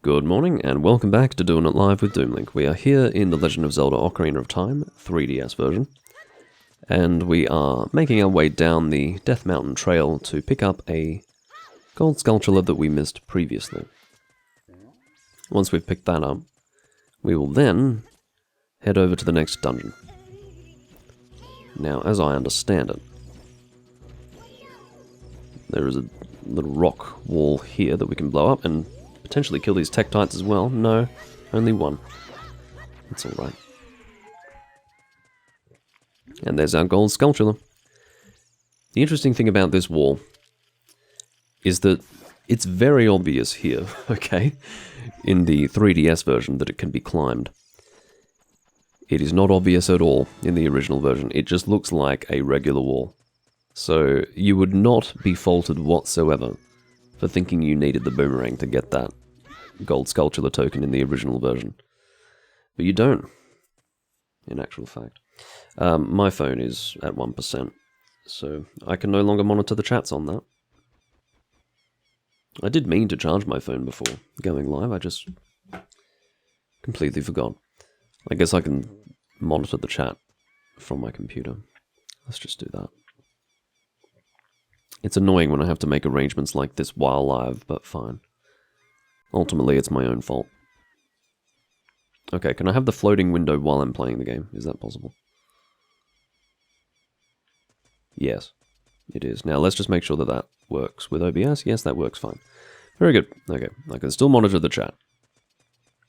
Good morning, and welcome back to Doing It Live with Doomlink. We are here in The Legend of Zelda Ocarina of Time, 3DS version, and we are making our way down the Death Mountain Trail to pick up a gold sculpture that we missed previously. Once we've picked that up, we will then head over to the next dungeon. Now, as I understand it, there is a little rock wall here that we can blow up and potentially kill these Tektites as well. No, only one. That's alright. And there's our gold sculpture. The interesting thing about this wall is that it's very obvious here, okay, in the 3DS version that it can be climbed. It is not obvious at all in the original version. It just looks like a regular wall. So you would not be faulted whatsoever for thinking you needed the boomerang to get that gold sculpture token in the original version. But you don't, in actual fact. My phone is at 1%, so I can no longer monitor the chats on that. I did mean to charge my phone before going live, I just completely forgot. I guess I can monitor the chat from my computer. Let's just do that. It's annoying when I have to make arrangements like this while live, but fine. Ultimately, it's my own fault. Okay, can I have the floating window while I'm playing the game? Is that possible? Yes, it is. Now, let's just make sure that that works with OBS. Yes, that works fine. Very good. Okay, I can still monitor the chat.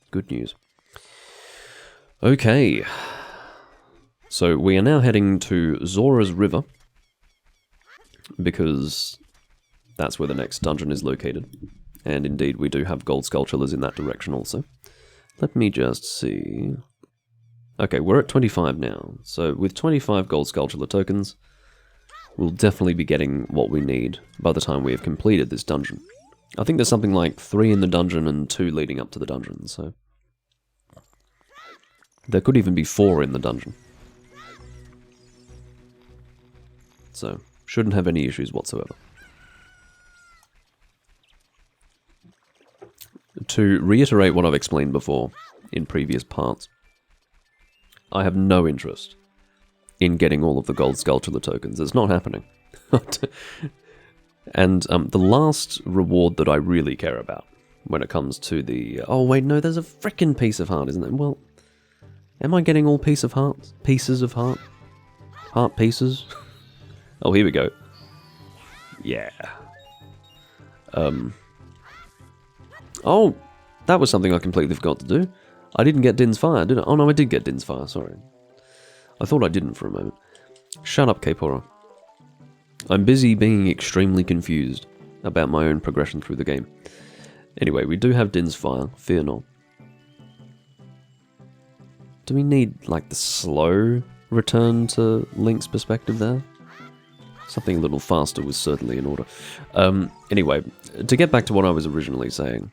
Good news. Okay. So, we are now heading to Zora's River, because that's where the next dungeon is located. And indeed, we do have gold sculptures in that direction also. Let me just see. Okay, we're at 25 now. So with 25 gold sculpture tokens, we'll definitely be getting what we need by the time we have completed this dungeon. I think there's something like 3 in the dungeon and 2 leading up to the dungeon, so there could even be 4 in the dungeon. So shouldn't have any issues whatsoever. To reiterate what I've explained before in previous parts, I have no interest in getting all of the gold sculpture tokens. It's not happening. And the last reward that I really care about when it comes to the... oh wait, no, there's a frickin' piece of heart, isn't there? Well, am I getting all pieces of heart? Pieces of heart? Heart pieces? Oh, here we go. Yeah. Oh, that was something I completely forgot to do. I didn't get Din's Fire, did I? Oh no, I did get Din's Fire, sorry. I thought I didn't for a moment. Shut up, Kapora. I'm busy being extremely confused about my own progression through the game. Anyway, we do have Din's Fire, fear not. Do we need, like, the slow return to Link's perspective there? Something a little faster was certainly in order. Anyway, to get back to what I was originally saying,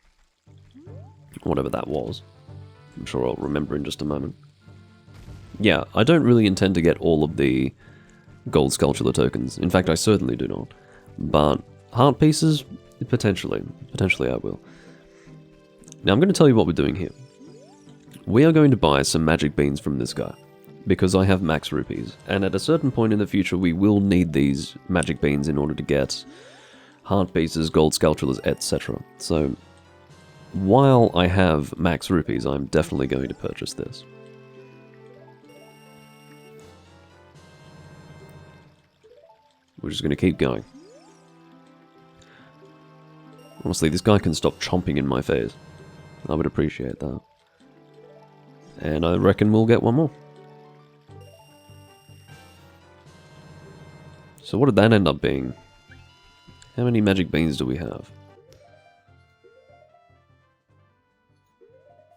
whatever that was, I'm sure I'll remember in just a moment. Yeah, I don't really intend to get all of the gold sculpture tokens. In fact, I certainly do not. But heart pieces, potentially I will. Now, I'm going to tell you what we're doing here. We are going to buy some magic beans from this guy, because I have max rupees, and at a certain point in the future we will need these magic beans in order to get heart pieces, gold sculptures, etc. So, while I have max rupees, I'm definitely going to purchase this. We're just going to keep going. Honestly, this guy can stop chomping in my face. I would appreciate that. And I reckon we'll get one more. So what did that end up being? How many magic beans do we have?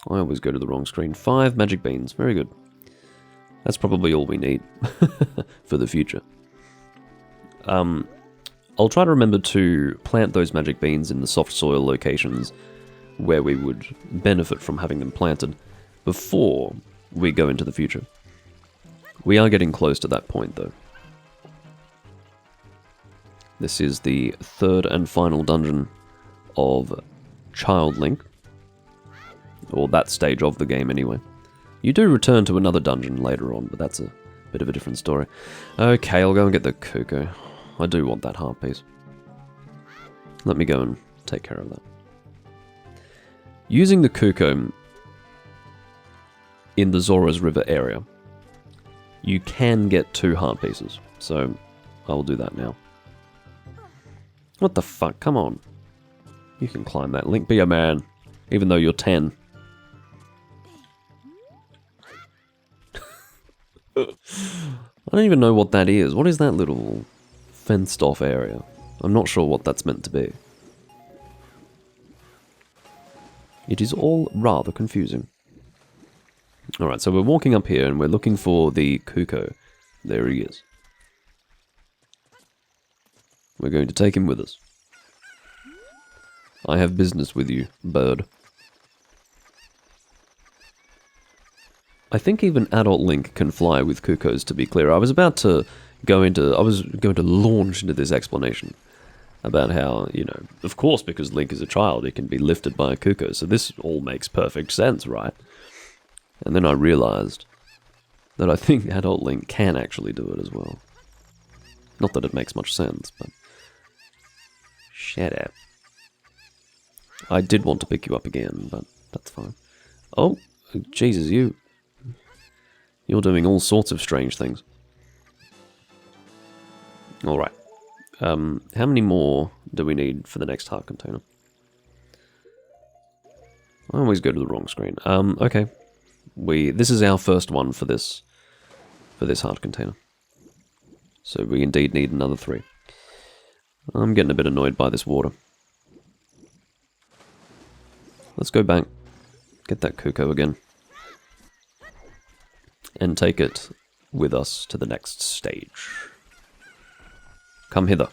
I always go to the wrong screen. 5 magic beans. Very good. That's probably all we need for the future. I'll try to remember to plant those magic beans in the soft soil locations where we would benefit from having them planted before we go into the future. We are getting close to that point though. This is the third and final dungeon of Child Link. Or that stage of the game, anyway. You do return to another dungeon later on, but that's a bit of a different story. Okay, I'll go and get the Cuckoo. I do want that heart piece. Let me go and take care of that. Using the Cuckoo in the Zora's River area, you can get 2 heart pieces, so I will do that now. What the fuck? Come on. You can climb that. Link, be a man, even though you're 10. I don't even know what that is. What is that little fenced off area? I'm not sure what that's meant to be. It is all rather confusing. Alright, so we're walking up here and we're looking for the Cuckoo. There he is. We're going to take him with us. I have business with you, bird. I think even adult Link can fly with Cuckoos, to be clear. I was going to launch into this explanation about how, you know, of course, because Link is a child, he can be lifted by a Cuckoo, so this all makes perfect sense, right? And then I realized that I think adult Link can actually do it as well. Not that it makes much sense, but... Shut up. I did want to pick you up again, but that's fine. Oh, Jesus, you're doing all sorts of strange things. Alright. How many more do we need for the next heart container? I always go to the wrong screen. Okay. This is our first one for this heart container. So we indeed need another 3. I'm getting a bit annoyed by this water. Let's go back, get that Cuckoo again, and take it with us to the next stage. Come hither.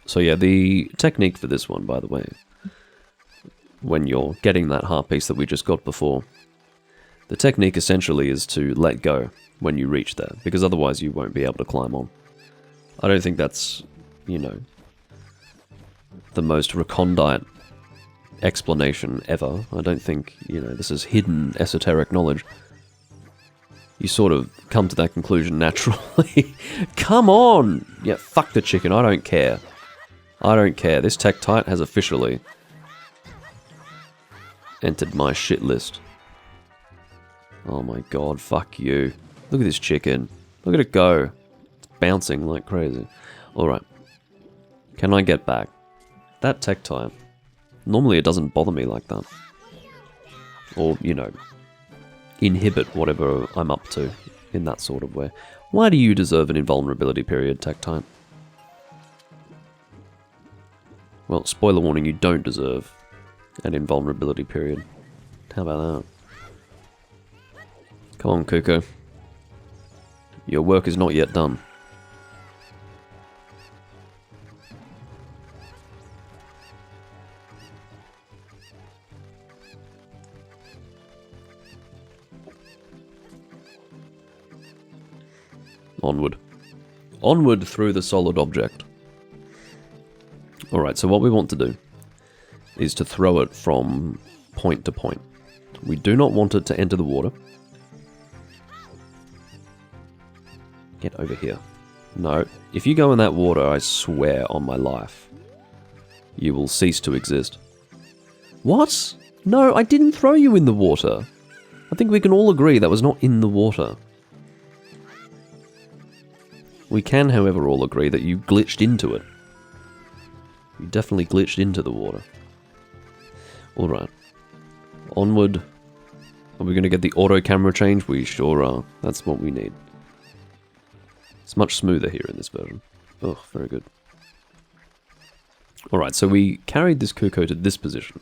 So yeah, the technique for this one, by the way, when you're getting that heart piece that we just got before, the technique essentially is to let go when you reach there, because otherwise you won't be able to climb on. I don't think that's, you know, the most recondite explanation ever. I don't think, you know, this is hidden esoteric knowledge. You sort of come to that conclusion naturally. Come on! Yeah, fuck the chicken, I don't care. I don't care. This Tektite has officially entered my shit list. Oh my god, fuck you. Look at this chicken. Look at it go. It's bouncing like crazy. Alright. Can I get back? That Tektite. Normally it doesn't bother me like that. Or, you know, inhibit whatever I'm up to in that sort of way. Why do you deserve an invulnerability period, Tektite? Well, spoiler warning, you don't deserve an invulnerability period. How about that? Come on, Cuckoo. Your work is not yet done. Onward. Onward through the solid object. Alright, so what we want to do is to throw it from point to point. We do not want it to enter the water. Get over here. No, if you go in that water, I swear on my life, you will cease to exist. What? No, I didn't throw you in the water. I think we can all agree that was not in the water. We can, however, all agree that you glitched into it. You definitely glitched into the water. Alright. Onward. Are we going to get the auto camera change? We sure are. That's what we need. It's much smoother here in this version. Oh, very good. Alright, so we carried this Cuckoo to this position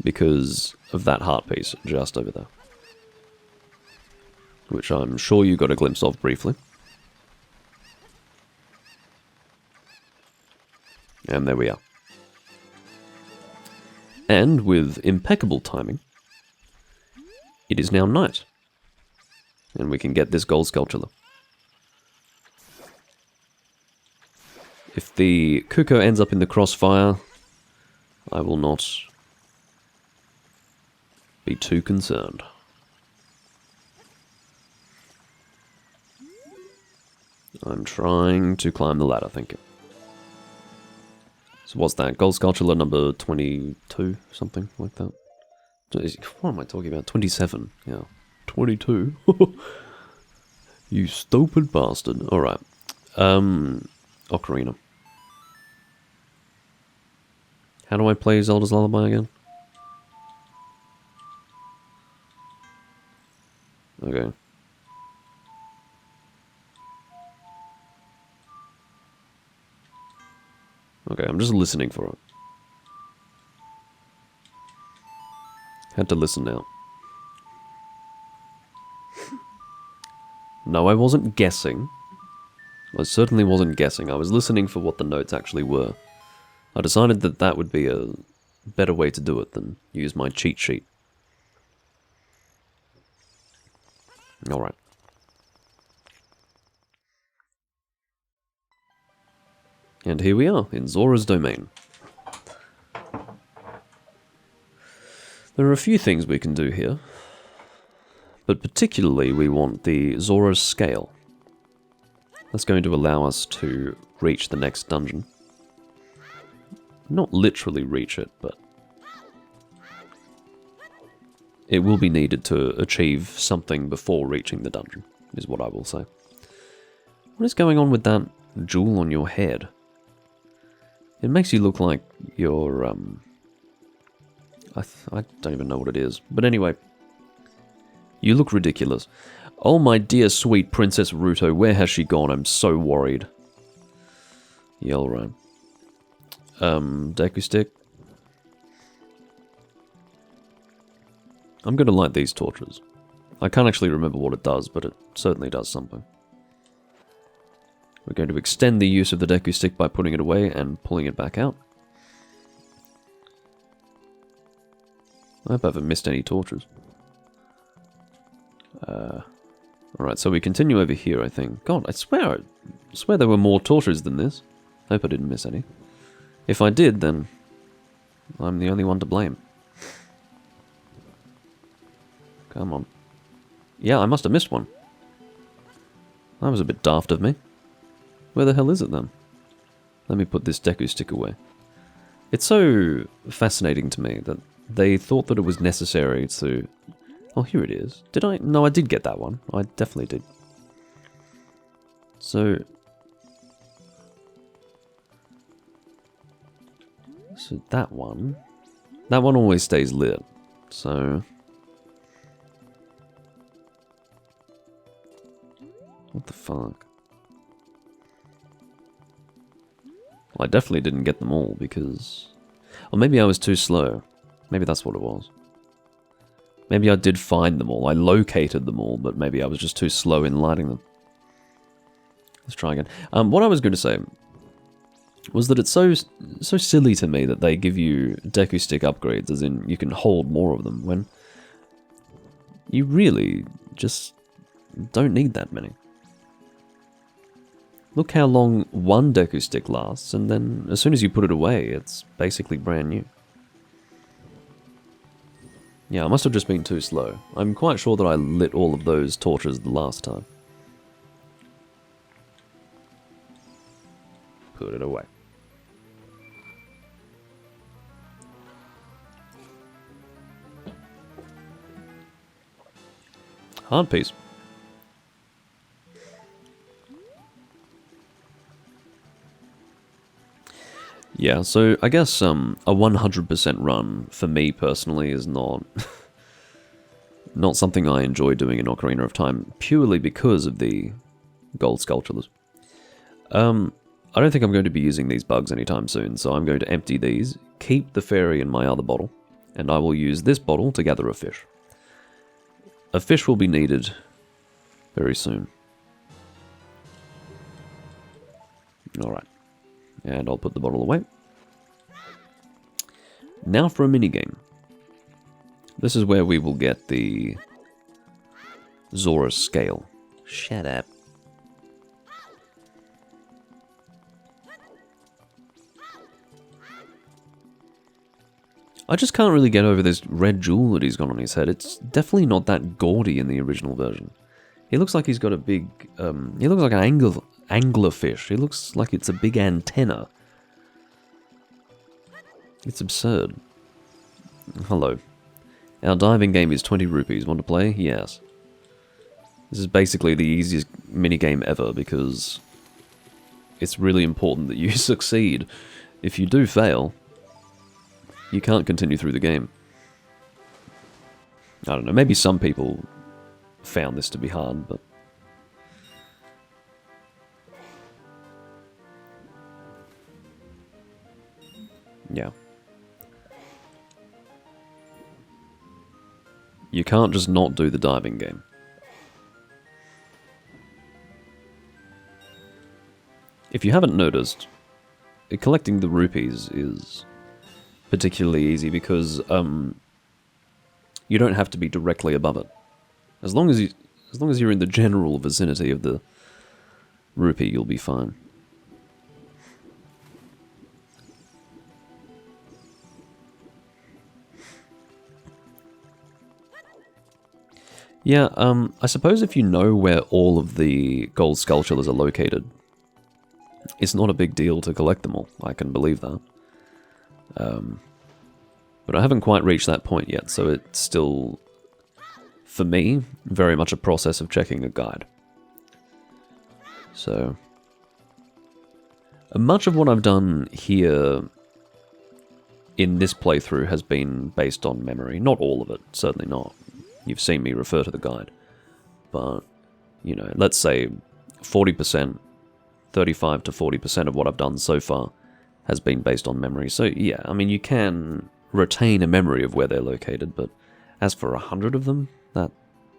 because of that heart piece just over there. Which I'm sure you got a glimpse of briefly. And there we are. And with impeccable timing, it is now night. And we can get this gold sculpture. If the Kuko ends up in the crossfire, I will not be too concerned. I'm trying to climb the ladder, thank you. So what's that? Gold Sculpture number 22? Something like that? What am I talking about? 27. Yeah. 22? You stupid bastard. Alright. Ocarina. How do I play Zelda's Lullaby again? Okay. Okay, I'm just listening for it. Had to listen now. No, I wasn't guessing. I certainly wasn't guessing. I was listening for what the notes actually were. I decided that that would be a better way to do it than use my cheat sheet. Alright. And here we are, in Zora's domain. There are a few things we can do here, but particularly we want the Zora's scale. That's going to allow us to reach the next dungeon. Not literally reach it, but it will be needed to achieve something before reaching the dungeon, is what I will say. What is going on with that jewel on your head? It makes you look like you're, I don't even know what it is. But anyway, you look ridiculous. Oh my dear sweet Princess Ruto, where has she gone? I'm so worried. Yell right. Deku stick. I'm going to light these torches. I can't actually remember what it does, but it certainly does something. We're going to extend the use of the Deku stick by putting it away and pulling it back out. I hope I haven't missed any torches. Alright, so we continue over here, I think. God, I swear there were more torches than this. Hope I didn't miss any. If I did, then I'm the only one to blame. Come on. Yeah, I must have missed one. That was a bit daft of me. Where the hell is it then? Let me put this Deku stick away. It's so fascinating to me that they thought that it was necessary to... Oh, here it is. Did I? No, I did get that one. I definitely did. So that one always stays lit. So what the fuck? Well, I definitely didn't get them all because... Or maybe I was too slow. Maybe that's what it was. Maybe I did find them all. I located them all, but maybe I was just too slow in lighting them. Let's try again. What I was going to say was that it's so silly to me that they give you Deku Stick upgrades, as in you can hold more of them, when you really just don't need that many. Look how long one Deku Stick lasts, and then as soon as you put it away, it's basically brand new. Yeah, I must have just been too slow. I'm quite sure that I lit all of those torches the last time. Put it away. Hard piece. Yeah, so I guess a 100% run, for me personally, is not not something I enjoy doing in Ocarina of Time, purely because of the gold sculptures. I don't think I'm going to be using these bugs anytime soon, so I'm going to empty these, keep the fairy in my other bottle, and I will use this bottle to gather a fish. A fish will be needed very soon. Alright. And I'll put the bottle away. Now for a minigame. This is where we will get the Zora scale. Shut up. I just can't really get over this red jewel that he's got on his head. It's definitely not that gaudy in the original version. He looks like he's got a big, he looks like an anglerfish. He looks like it's a big antenna. It's absurd. Hello. Our diving game is 20 rupees. Want to play? Yes. This is basically the easiest minigame ever because it's really important that you succeed. If you do fail, you can't continue through the game. I don't know, maybe some people found this to be hard, but... yeah. You can't just not do the diving game. If you haven't noticed, collecting the rupees is particularly easy because you don't have to be directly above it. As long as you're in the general vicinity of the rupee, you'll be fine. Yeah, I suppose if you know where all of the gold sculptures are located, it's not a big deal to collect them all. I can believe that. But I haven't quite reached that point yet, so it's still, for me, very much a process of checking a guide. So, much of what I've done here in this playthrough has been based on memory. Not all of it, certainly not. You've seen me refer to the guide. But, you know, let's say 40%, 35 to 40% of what I've done so far has been based on memory. So, yeah, I mean, you can retain a memory of where they're located, but as for 100 of them, that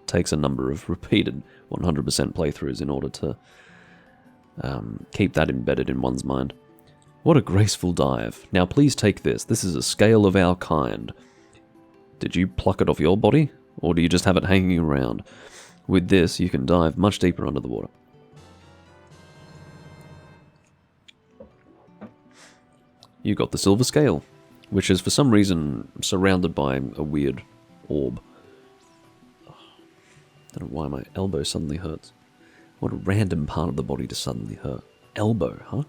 takes a number of repeated 100% playthroughs in order to keep that embedded in one's mind. What a graceful dive. Now, please take this. This is a scale of our kind. Did you pluck it off your body? Or do you just have it hanging around? With this, you can dive much deeper under the water. You got the silver scale, which is for some reason surrounded by a weird orb. I don't know why my elbow suddenly hurts. What a random part of the body to suddenly hurt. Elbow, huh?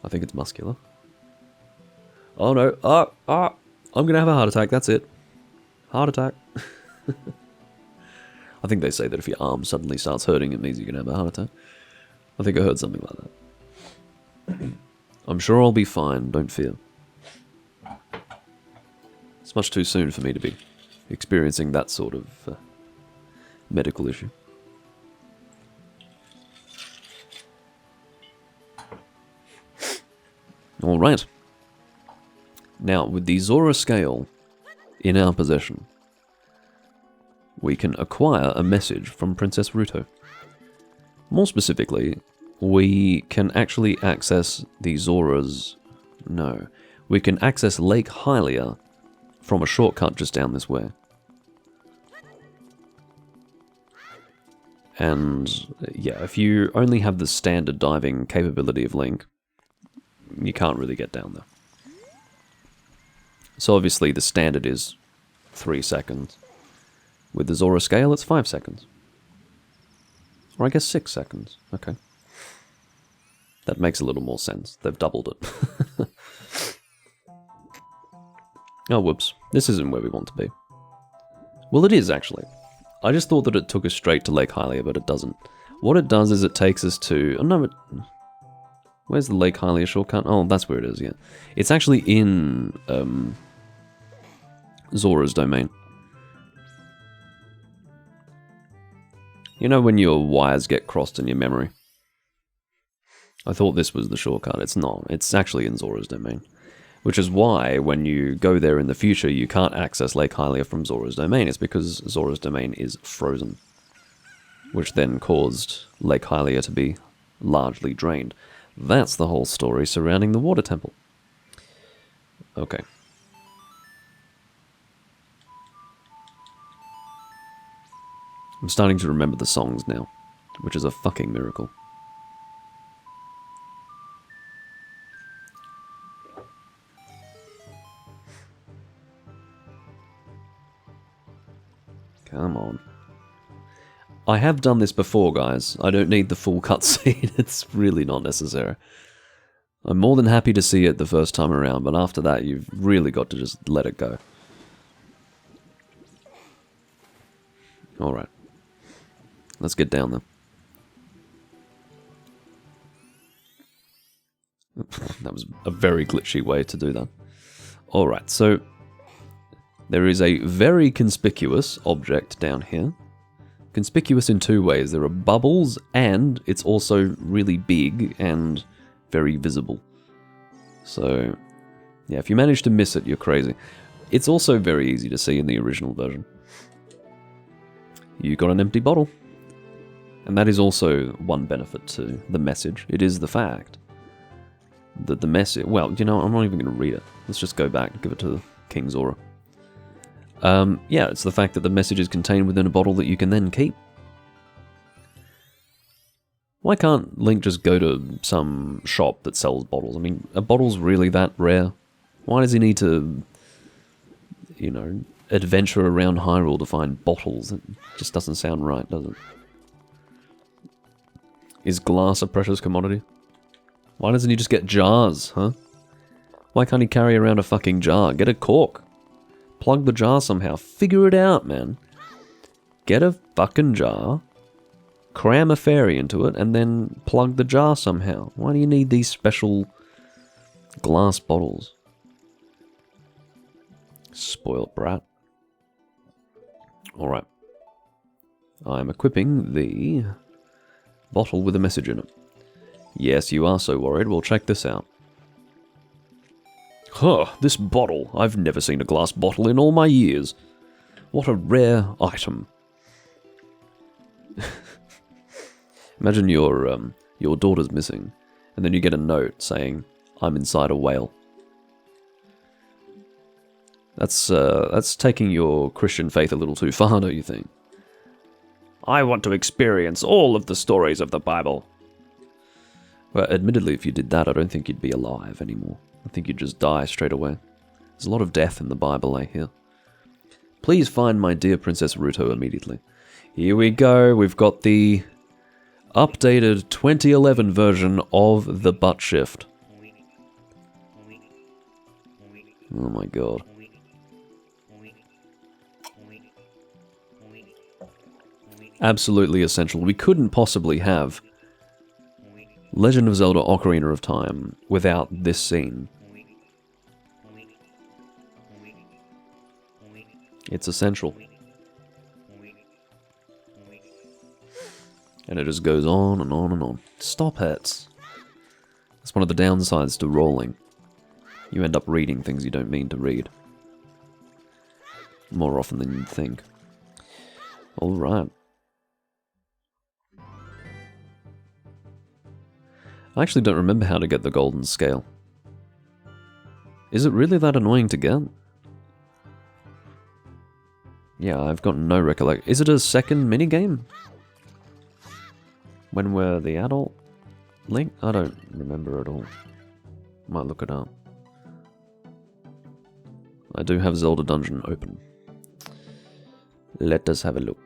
I think it's muscular. Oh no, I'm gonna have a heart attack, that's it. Heart attack. I think they say that if your arm suddenly starts hurting, it means you're gonna have a heart attack. I think I heard something like that. I'm sure I'll be fine, don't fear. It's much too soon for me to be experiencing that sort of medical issue. Alright. Now, with the Zora scale in our possession, we can acquire a message from Princess Ruto. More specifically, we can actually access the Zora's... no. We can access Lake Hylia from a shortcut just down this way. And, yeah, if you only have the standard diving capability of Link, you can't really get down there. So obviously the standard is 3 seconds. With the Zora scale, it's 5 seconds. Or I guess 6 seconds. Okay. That makes a little more sense. They've doubled it. Oh, whoops. This isn't where we want to be. Well, it is, actually. I just thought that it took us straight to Lake Hylia, but it doesn't. What it does is it takes us to... oh, no, where's the Lake Hylia shortcut? Oh, that's where it is, yeah. It's actually in Zora's domain. You know when your wires get crossed in your memory? I thought this was the shortcut. It's not. It's actually in Zora's domain. Which is why, when you go there in the future, you can't access Lake Hylia from Zora's domain. It's because Zora's domain is frozen. Which then caused Lake Hylia to be largely drained. That's the whole story surrounding the water temple. Okay. I'm starting to remember the songs now, which is a fucking miracle. Come on. I have done this before, guys. I don't need the full cutscene. It's really not necessary. I'm more than happy to see it the first time around, but after that, you've really got to just let it go. Alright. Let's get down there. That was a very glitchy way to do that. Alright, so there is a very conspicuous object down here. Conspicuous in two ways. There are bubbles, and it's also really big and very visible. So, yeah, if you manage to miss it, you're crazy. It's also very easy to see in the original version. You got an empty bottle. And that is also one benefit to the message. It is the fact that the message... Well, you know, I'm not even going to read it. Let's just go back and give it to King Zora. Yeah, it's the fact that the message is contained within a bottle that you can then keep. Why can't Link just go to some shop that sells bottles? I mean, are bottles really that rare? Why does he need to, you know, adventure around Hyrule to find bottles? It just doesn't sound right, does it? Is glass a precious commodity? Why doesn't he just get jars, huh? Why can't he carry around a fucking jar? Get a cork. Plug the jar somehow. Figure it out, man. Get a fucking jar, cram a fairy into it, and then plug the jar somehow. Why do you need these special glass bottles? Spoiled brat. Alright. I'm equipping the bottle with a message in it. Yes, you are so worried. Well, check this out. Huh, this bottle. I've never seen a glass bottle in all my years. What a rare item. Imagine your daughter's missing, and then you get a note saying, "I'm inside a whale." That's taking your Christian faith a little too far, don't you think? I want to experience all of the stories of the Bible. Well, admittedly, if you did that, I don't think you'd be alive anymore. I think you'd just die straight away. There's a lot of death in the Bible, I hear. Please find my dear Princess Ruto immediately. Here we go. We've got the updated 2011 version of the butt shift. Oh my god. Absolutely essential. We couldn't possibly have Legend of Zelda Ocarina of Time without this scene. It's essential. And it just goes on and on and on. Stop it. That's one of the downsides to rolling. You end up reading things you don't mean to read. More often than you'd think. Alright. I actually don't remember how to get the golden scale. Is it really that annoying to get? Yeah, I've got no recollection. Is it a second minigame? When we're the adult Link? I don't remember at all. Might look it up. I do have Zelda Dungeon open. Let us have a look.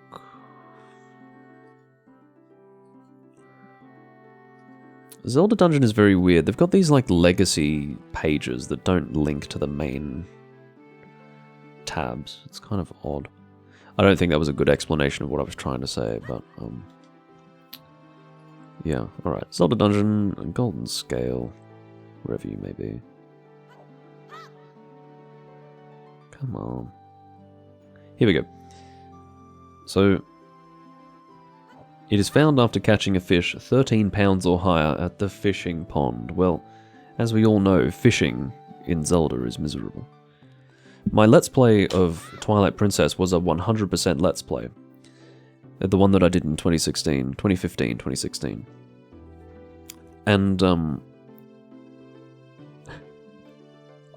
Zelda Dungeon is very weird. They've got these like legacy pages that don't link to the main tabs. It's kind of odd. I don't think that was a good explanation of what I was trying to say, but yeah, alright. Zelda Dungeon, Golden Scale, wherever you may be. Come on. Here we go. So, it is found after catching a fish 13 pounds or higher at the fishing pond. Well, as we all know, fishing in Zelda is miserable. My Let's Play of Twilight Princess was a 100% Let's Play. The one that I did in 2015, 2016. And,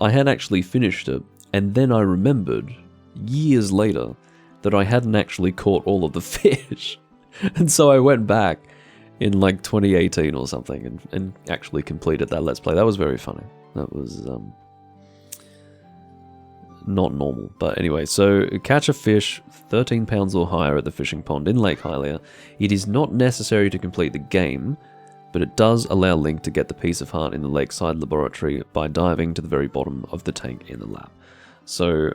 I had actually finished it, and then I remembered, years later, that I hadn't actually caught all of the fish. And so I went back in like 2018 or something and actually completed that Let's Play. That was very funny. That was not normal. But anyway, so catch a fish 13 pounds or higher at the fishing pond in Lake Hylia. It is not necessary to complete the game, but it does allow Link to get the piece of heart in the lakeside laboratory by diving to the very bottom of the tank in the lab. So,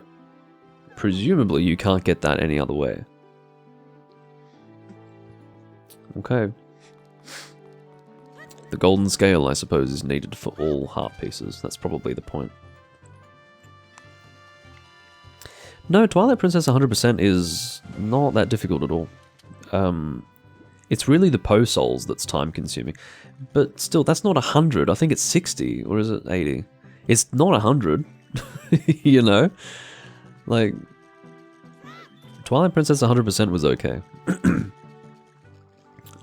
presumably you can't get that any other way. Okay. The golden scale, I suppose, is needed for all heart pieces. That's probably the point. No, Twilight Princess 100% is not that difficult at all. It's really the Poe Souls that's time-consuming. But still, that's not 100. I think it's 60, or is it 80? It's not 100, you know? Like, Twilight Princess 100% was okay.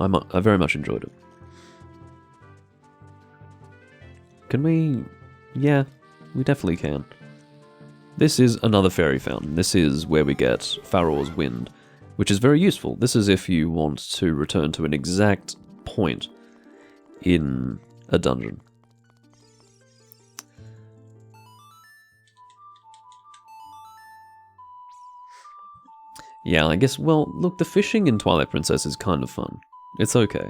I very much enjoyed it. Can we... Yeah, we definitely can. This is another fairy fountain. This is where we get Faror's Wind, which is very useful. This is if you want to return to an exact point in a dungeon. Yeah, I guess, well, look, the fishing in Twilight Princess is kind of fun. It's okay.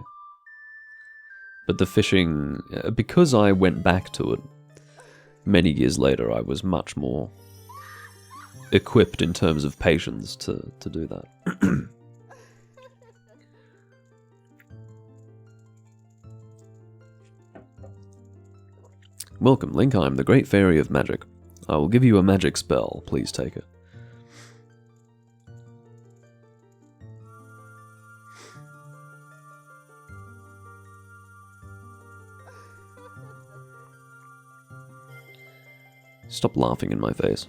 But the fishing, because I went back to it many years later, I was much more equipped in terms of patience to do that. Welcome, Link. I am the Great Fairy of Magic. I will give you a magic spell. Please take it. Stop laughing in my face.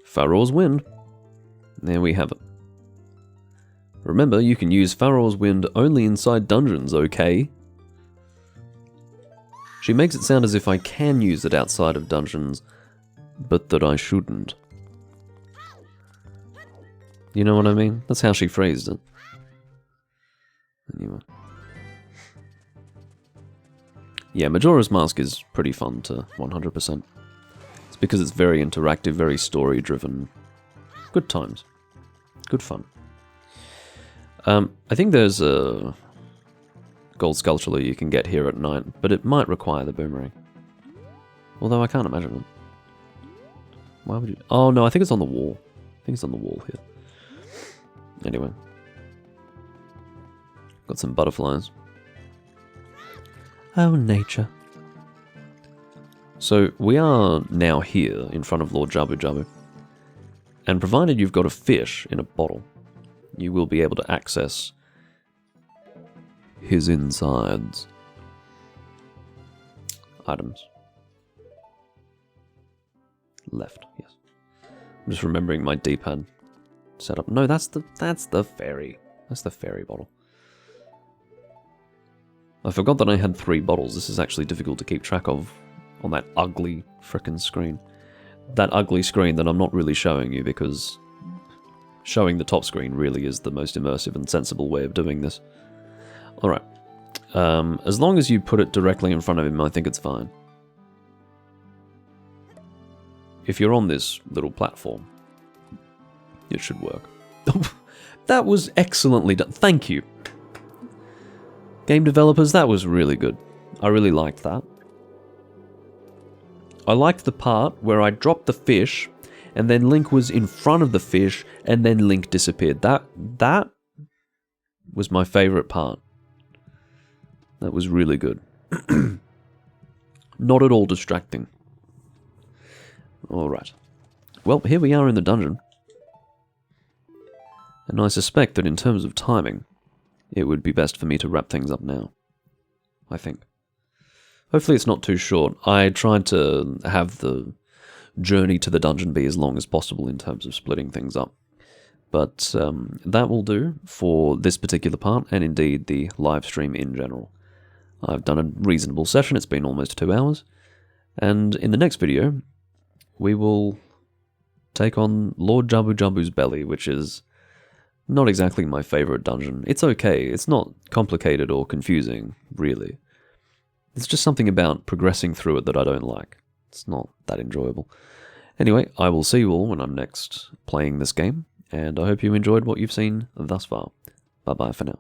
Faror's Wind. There we have it. Remember, you can use Faror's Wind only inside dungeons, okay? She makes it sound as if I can use it outside of dungeons, but that I shouldn't. You know what I mean? That's how she phrased it. Anyway. Yeah, Majora's Mask is pretty fun to 100%. It's because it's very interactive, very story-driven. Good times. Good fun. I think there's a gold sculpture you can get here at night, but it might require the boomerang. Although I can't imagine it. Why would you... Oh, no, I think it's on the wall. I think it's on the wall here. Anyway. Got some butterflies. Oh, nature. So, we are now here in front of Lord Jabu Jabu. And provided you've got a fish in a bottle, you will be able to access his insides. Items. Left, yes. I'm just remembering my D-pad setup. No, that's the fairy. That's the fairy bottle. I forgot that I had 3 bottles. This is actually difficult to keep track of on that ugly frickin' screen. That ugly screen that I'm not really showing you because showing the top screen really is the most immersive and sensible way of doing this. Alright. As long as you put it directly in front of him, I think it's fine. If you're on this little platform, it should work. That was excellently done. Thank you. Game developers, that was really good. I really liked that. I liked the part where I dropped the fish, and then Link was in front of the fish, and then Link disappeared. That was my favourite part. That was really good. Not at all distracting. Alright. Well, here we are in the dungeon. And I suspect that in terms of timing, it would be best for me to wrap things up now. I think. Hopefully it's not too short. I tried to have the journey to the dungeon be as long as possible in terms of splitting things up. But that will do for this particular part, and indeed the live stream in general. I've done a reasonable session, it's been almost 2 hours. And in the next video, we will take on Lord Jabu Jabu's belly, which is not exactly my favourite dungeon. It's okay, it's not complicated or confusing, really. There's just something about progressing through it that I don't like. It's not that enjoyable. Anyway, I will see you all when I'm next playing this game, and I hope you enjoyed what you've seen thus far. Bye bye for now.